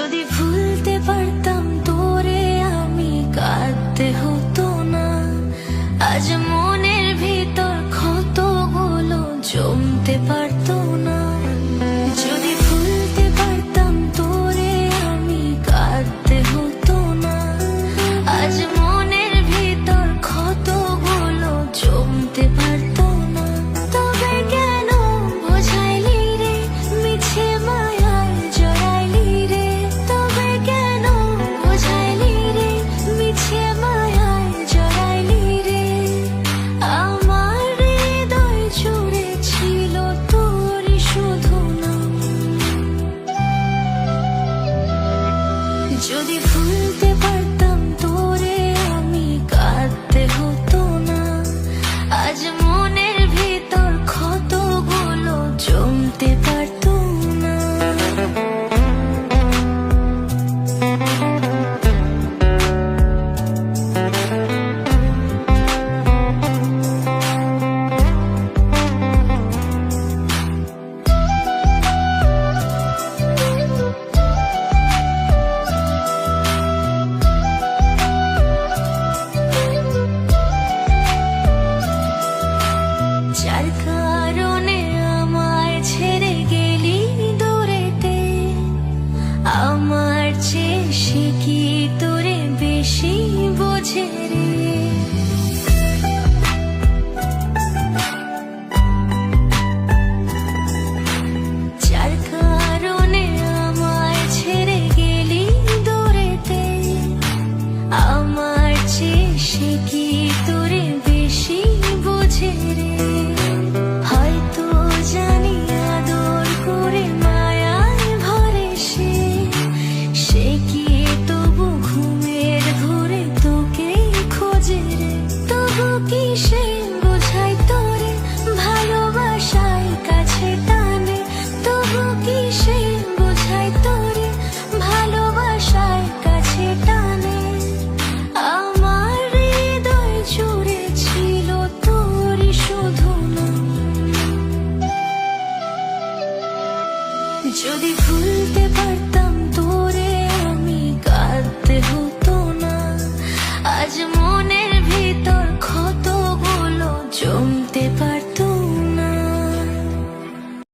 যদি ভুলতে পারতাম তোরে আমি কাঁদতে হতো না। আজ মনের ভিতর ক্ষতগুলো জমতে পারতো না। যদি ভুলতে পারতাম তোরে আমি কাঁদতে হতো না। আজ মনের ভিতর ক্ষতগুলো জমতে পারতো না। তবে কেন বোঝাইলি রে মিছে মায়ায় জড়াইলি রে। তবে কেন বোঝাইলি রে মিছে মায়ায় জড়াইলি রে। আমার হৃদয় জুড়ে ছিল তোরই শুধু নাম। যদি ভুলতে পারতাম তোরে আমি কাঁদতে হতো না। আজ মনের ভিতর ক্ষতগুলো জমতে পারতো না। যার কারণে আমায় ছেড়ে গেলি দূরেতে, আমার চেয়ে সে কি তোরে বেশি বোঝে রে।